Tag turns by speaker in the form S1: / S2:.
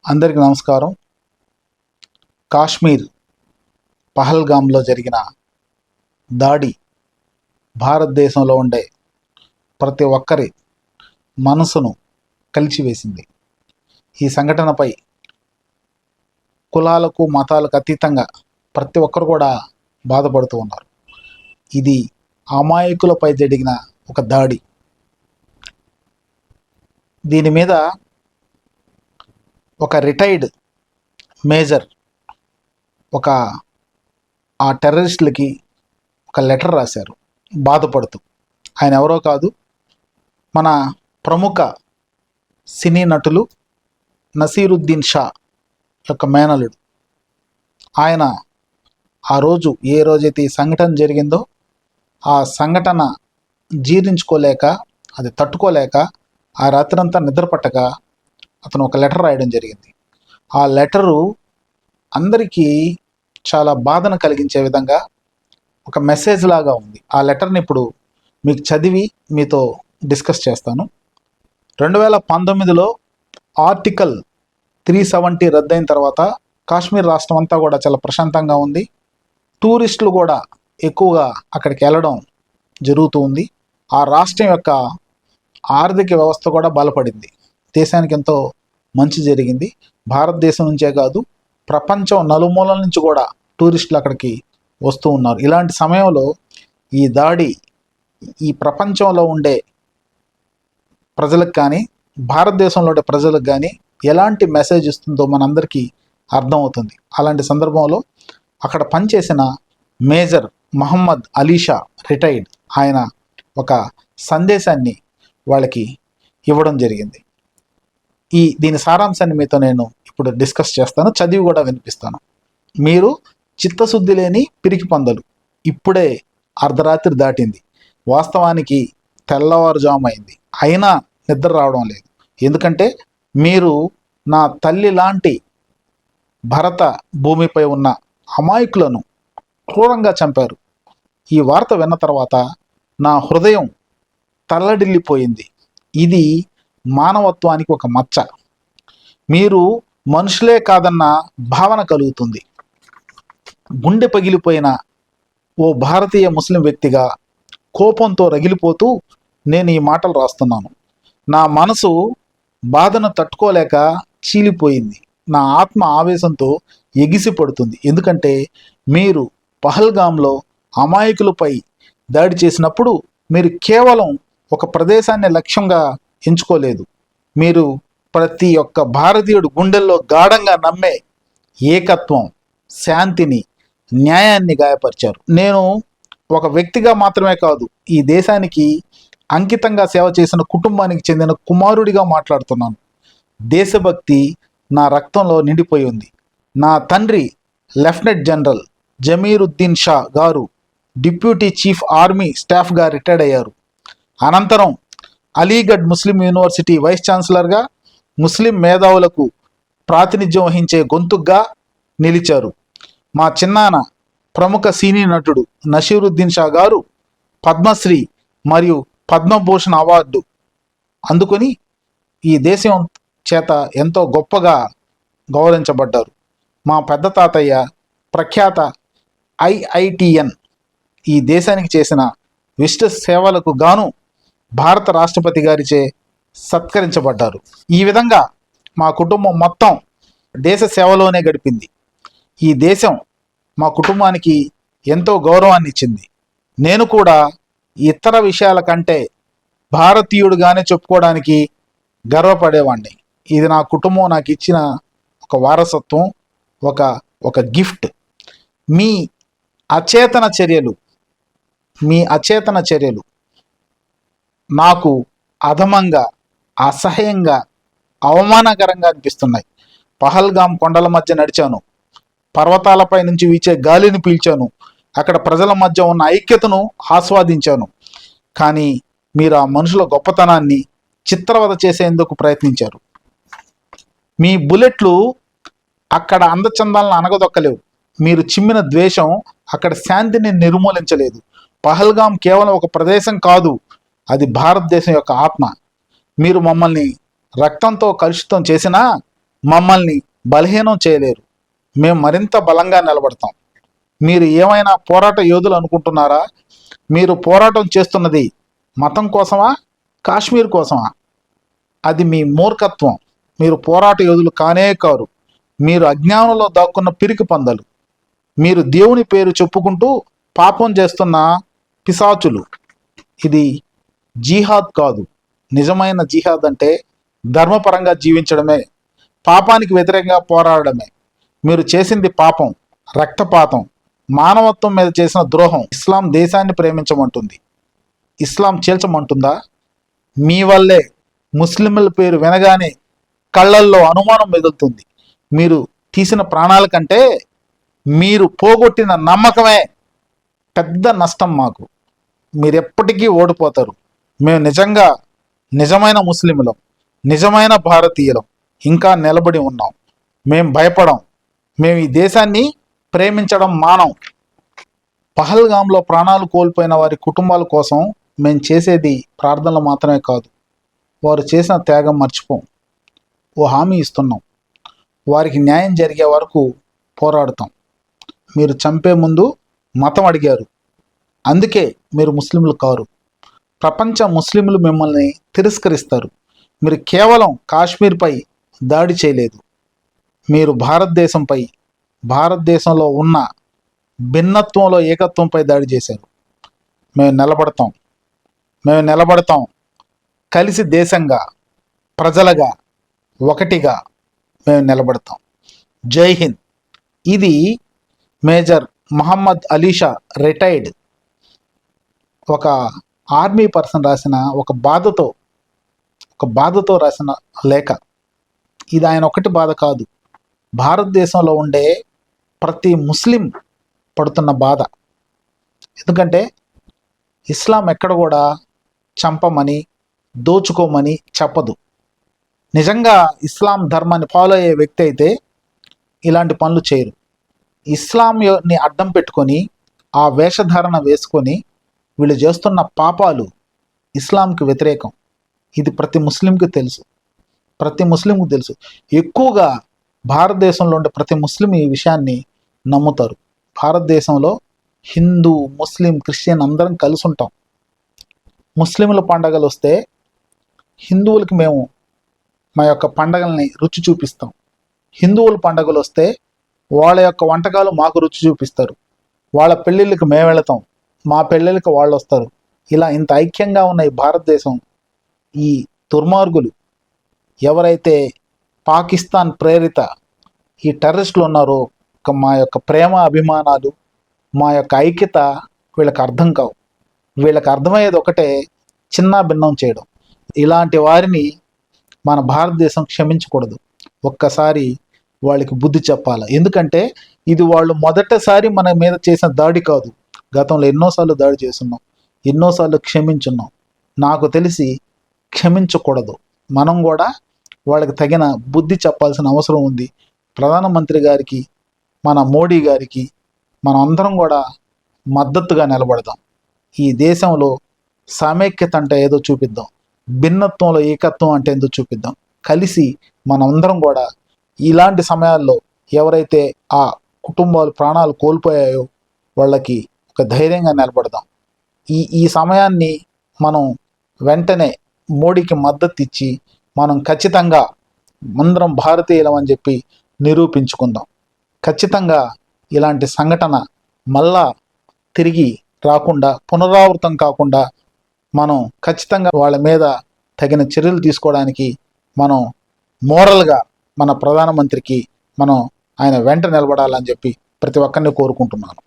S1: అందరికీ నమస్కారం. కాశ్మీర్ పహల్గామ్లో జరిగిన దాడి భారతదేశంలో ఉండే ప్రతి ఒక్కరి మనసును కలిచివేసింది. ఈ సంఘటనపై కులాలకు మతాలకు అతీతంగా ప్రతి ఒక్కరు కూడా బాధపడుతూ ఉన్నారు. ఇది అమాయకులపై జరిగిన ఒక దాడి. దీని మీద ఒక రిటైర్డ్ మేజర్ ఆ టెర్రరిస్టులకి ఒక లెటర్ రాశారు బాధపడుతూ. ఆయన ఎవరో కాదు, మన ప్రముఖ సినీ నటులు నసీరుద్దీన్ షా యొక్క మేనలుడు. ఆయన ఆ రోజు ఏ రోజైతే ఈ సంఘటన జరిగిందో ఆ సంఘటన జీర్ణించుకోలేక, అది తట్టుకోలేక ఆ రాత్రంతా నిద్రపట్టక అతను ఒక లెటర్ రాయడం జరిగింది. ఆ లెటరు అందరికీ చాలా బాధను కలిగించే విధంగా ఒక మెసేజ్ లాగా ఉంది. ఆ లెటర్ని ఇప్పుడు మీకు చదివి మీతో డిస్కస్ చేస్తాను. 2019లో ఆర్టికల్ 370 రద్దయిన తర్వాత కాశ్మీర్ రాష్ట్రం అంతా కూడా చాలా ప్రశాంతంగా ఉంది. టూరిస్టులు కూడా ఎక్కువగా అక్కడికి వెళ్ళడం జరుగుతూ ఉంది. ఆ రాష్ట్రం యొక్క ఆర్థిక వ్యవస్థ కూడా బలపడింది. దేశానికి ఎంతో మంచి జరిగింది. భారతదేశం నుంచే కాదు, ప్రపంచం నలుమూలల నుంచి కూడా టూరిస్టులు అక్కడికి వస్తూ ఉన్నారు. ఇలాంటి సమయంలో ఈ దాడి ఈ ప్రపంచంలో ఉండే ప్రజలకు కానీ, భారతదేశంలో ఉండే ప్రజలకు కానీ ఎలాంటి మెసేజ్ ఇస్తుందో మనందరికీ అర్థమవుతుంది. అలాంటి సందర్భంలో అక్కడ పనిచేసిన మేజర్ మహమ్మద్ అలీషా రిటైర్డ్, ఆయన ఒక సందేశాన్ని వాళ్ళకి ఇవ్వడం జరిగింది. దీని సారాంశాన్ని మీతో నేను ఇప్పుడు డిస్కస్ చేస్తాను, చదివి కూడా వినిపిస్తాను. మీరు చిత్తశుద్ధి లేని పిరికి పందలు, ఇప్పుడే అర్ధరాత్రి దాటింది, వాస్తవానికి తెల్లవారుజాము అయింది, అయినా నిద్ర రావడం లేదు. ఎందుకంటే మీరు నా తల్లి లాంటి భరత భూమిపై ఉన్న అమాయకులను క్రూరంగా చంపారు. ఈ వార్త విన్న తర్వాత నా హృదయం తల్లడిల్లిపోయింది. ఇది మానవత్వానికి ఒక మచ్చ. మీరు మనుషులే కాదన్న భావన కలుగుతుంది. గుండె పగిలిపోయిన ఓ భారతీయ ముస్లిం వ్యక్తిగా కోపంతో రగిలిపోతూ నేను ఈ మాటలు రాస్తున్నాను. నా మనసు బాధను తట్టుకోలేక చీలిపోయింది. నా ఆత్మ ఆవేశంతో ఎగిసిపడుతుంది. ఎందుకంటే మీరు పహల్గామ్లో అమాయకులపై దాడి చేసినప్పుడు మీరు కేవలం ఒక ప్రదేశాన్ని లక్ష్యంగా ఎంచుకోలేదు. మీరు ప్రతి ఒక్క భారతీయుడు గుండెల్లో గాఢంగా నమ్మే ఏకత్వం, శాంతిని, న్యాయాన్ని గాయపరిచారు. నేను ఒక వ్యక్తిగా మాత్రమే కాదు, ఈ దేశానికి అంకితంగా సేవ చేసిన కుటుంబానికి చెందిన కుమారుడిగా మాట్లాడుతున్నాను. దేశభక్తి నా రక్తంలో నిండిపోయి ఉంది. నా తండ్రి లెఫ్టినెంట్ జనరల్ జమీరుద్దీన్ షా గారు డిప్యూటీ చీఫ్ ఆర్మీ స్టాఫ్గా రిటైర్డ్ అయ్యారు. అనంతరం అలీగఢ్ ముస్లిం యూనివర్సిటీ వైస్ ఛాన్సలర్గా ముస్లిం మేధావులకు ప్రాతినిధ్యం వహించే గొంతుగ్గా నిలిచారు. మా చిన్నాన్న ప్రముఖ సినీ నటుడు నసీరుద్దీన్ షా గారు పద్మశ్రీ మరియు పద్మభూషణ్ అవార్డు అందుకొని ఈ దేశం చేత ఎంతో గొప్పగా గౌరవించబడ్డారు. మా పెద్ద తాతయ్య ప్రఖ్యాత IITN ఈ దేశానికి చేసిన విశిష్ట సేవలకు గాను భారత రాష్ట్రపతి గారిచే సత్కరించబడ్డారు. ఈ విధంగా మా కుటుంబం మొత్తం దేశ సేవలోనే గడిపింది. ఈ దేశం మా కుటుంబానికి ఎంతో గౌరవాన్ని ఇచ్చింది. నేను కూడా ఇతర విషయాల కంటే భారతీయుడుగానే చెప్పుకోవడానికి గర్వపడేవాడిని. ఇది నా కుటుంబం నాకు ఇచ్చిన ఒక వారసత్వం, ఒక గిఫ్ట్. మీ అచేతన చర్యలు నాకు అధమంగా, అసహ్యంగా, అవమానకరంగా అనిపిస్తున్నాయి. పహల్గామ్ కొండల మధ్య నడిచాను, పర్వతాలపై నుంచి వీచే గాలిని పీల్చాను, అక్కడ ప్రజల మధ్య ఉన్న ఐక్యతను ఆస్వాదించాను. కానీ మీరు ఆ మనుషుల గొప్పతనాన్ని చిత్రవద చేసేందుకు ప్రయత్నించారు. మీ బుల్లెట్లు అక్కడ అందచందాలను అనగదొక్కలేవు. మీరు చిమ్మిన ద్వేషం అక్కడ శాంతిని నిర్మూలించలేదు. పహల్గామ్ కేవలం ఒక ప్రదేశం కాదు, అది భారతదేశం యొక్క ఆత్మ. మీరు మమ్మల్ని రక్తంతో కలుషితం చేసినా మమ్మల్ని బలహీనం చేయలేరు. మేము మరింత బలంగా నిలబడతాం. మీరు ఏమైనా పోరాట యోధులు అనుకుంటున్నారా? మీరు పోరాటం చేస్తున్నది మతం కోసమా, కాశ్మీర్ కోసమా? అది మీ మూర్ఖత్వం. మీరు పోరాట యోధులు కానే కారు. మీరు అజ్ఞానంలో దాక్కున్న పిరికి పందలు. మీరు దేవుని పేరు చెప్పుకుంటూ పాపం చేస్తున్న పిశాచులు. ఇది జిహాద్ కాదు. నిజమైన జిహాద్ అంటే ధర్మపరంగా జీవించడమే, పాపానికి వ్యతిరేకంగా పోరాడమే. మీరు చేసింది పాపం, రక్తపాతం, మానవత్వం మీద చేసిన ద్రోహం. ఇస్లాం దేశాన్ని ప్రేమించమంటుంది, ఇస్లాం చీల్చమంటుందా? మీ వల్లే ముస్లింల పేరు వినగానే కళ్ళల్లో అనుమానం మెదులుతుంది. మీరు తీసిన ప్రాణాల కంటే మీరు పోగొట్టిన నమ్మకమే పెద్ద నష్టం మాకు. మీరెప్పటికీ ఓడిపోతారు. మేము నిజమైన ముస్లింలం, నిజమైన భారతీయులం. ఇంకా నిలబడి ఉన్నాం. మేం భయపడం. మేము ఈ దేశాన్ని ప్రేమించడం మానం. పహల్గామ్లో ప్రాణాలు కోల్పోయిన వారి కుటుంబాల కోసం మేము చేసేది ప్రార్థనలు మాత్రమే కాదు, వారు చేసిన త్యాగం మర్చిపోం. ఓ హామీ ఇస్తున్నాం, వారికి న్యాయం జరిగే వరకు పోరాడుతాం. మీరు చంపే ముందు మతం అడిగారు, అందుకే మీరు ముస్లింలు కారు. ప్రపంచ ముస్లింలు మిమ్మల్ని తిరస్కరిస్తారు. మీరు కేవలం కాశ్మీర్పై దాడి చేయలేదు, మీరు భారతదేశంలో ఉన్న భిన్నత్వంలో ఏకత్వంపై దాడి చేశారు. మేము నిలబడతాం కలిసి, దేశంగా, ప్రజలుగా, ఒకటిగా మేము నిలబడతాం. జై హింద్. ఇది మేజర్ మహమ్మద్ అలీషా, రిటైర్డ్, ఒక ఆర్మీ పర్సన్ రాసిన ఒక బాధతో రాసిన లేఖ. ఇది ఆయన ఒకటి బాధ కాదు, భారతదేశంలో ఉండే ప్రతి ముస్లిం పడుతున్న బాధ. ఎందుకంటే ఇస్లాం ఎక్కడ కూడా చంపమని, దోచుకోమని చెప్పదు. నిజంగా ఇస్లాం ధర్మాన్ని ఫాలో అయ్యే వ్యక్తి అయితే ఇలాంటి పనులు చేయరు. ఇస్లాంని అడ్డం పెట్టుకొని ఆ వేషధారణ వేసుకొని వీళ్ళు చేస్తున్న పాపాలు ఇస్లాంకి వ్యతిరేకం. ఇది ప్రతి ముస్లింకి తెలుసు. ఎక్కువగా భారతదేశంలో ఉండే ప్రతి ముస్లిం ఈ విషయాన్ని నమ్ముతారు. భారతదేశంలో హిందూ, ముస్లిం, క్రిస్టియన్ అందరం కలిసి ఉంటాం. ముస్లింల పండగలు వస్తే హిందువులకి మేము మా యొక్క పండగల్ని రుచి చూపిస్తాం. హిందువుల పండగలు వస్తే వాళ్ళ యొక్క వంటకాలు మాకు రుచి చూపిస్తారు. వాళ్ళ పెళ్ళిళ్ళకి మేము వెళతాం, మా పెళ్ళిళ్ళకి వాళ్ళు వస్తారు. ఇలా ఇంత ఐక్యంగా ఉన్న ఈ భారతదేశం, ఈ దుర్మార్గులు ఎవరైతే పాకిస్తాన్ ప్రేరిత ఈ టెర్రరిస్టులు ఉన్నారో, మా యొక్క ప్రేమ అభిమానాలు, మా యొక్క ఐక్యత వీళ్ళకి అర్థం కావు. వీళ్ళకి అర్థమయ్యేది ఒకటే, చిన్న భిన్నం చేయడం. ఇలాంటి వారిని మన భారతదేశం క్షమించకూడదు. ఒక్కసారి వాళ్ళకి బుద్ధి చెప్పాలి. ఎందుకంటే ఇది వాళ్ళు మొదటిసారి మన మీద చేసిన దాడి కాదు. గతంలో ఎన్నోసార్లు దాడి చేస్తున్నాం, ఎన్నోసార్లు క్షమించున్నాం. నాకు తెలిసి క్షమించకూడదు. మనం కూడా వాళ్ళకి తగిన బుద్ధి చెప్పాల్సిన అవసరం ఉంది. ప్రధానమంత్రి గారికి, మన మోడీ గారికి మనం అందరం కూడా మద్దతుగా నిలబడదాం. ఈ దేశంలో సమైక్యత అంటే ఏదో చూపిద్దాం, భిన్నత్వంలో ఏకత్వం అంటే ఏదో చూపిద్దాం. కలిసి మనందరం కూడా ఇలాంటి సమయాల్లో ఎవరైతే ఆ కుటుంబాలు ప్రాణాలు కోల్పోయాయో వాళ్ళకి ఒక ధైర్యంగా నిలబడదాం. ఈ సమయాన్ని మనం వెంటనే మోడీకి మద్దతు ఇచ్చి మనం ఖచ్చితంగా అందరం భారతీయులం అని చెప్పి నిరూపించుకుందాం. ఖచ్చితంగా ఇలాంటి సంఘటన మళ్ళా తిరిగి రాకుండా, పునరావృతం కాకుండా మనం ఖచ్చితంగా వాళ్ళ మీద తగిన చర్యలు తీసుకోవడానికి మనం మోరల్గా మన ప్రధానమంత్రికి ఆయన వెంట నిలబడాలని చెప్పి ప్రతి ఒక్కరిని కోరుకుంటున్నాను.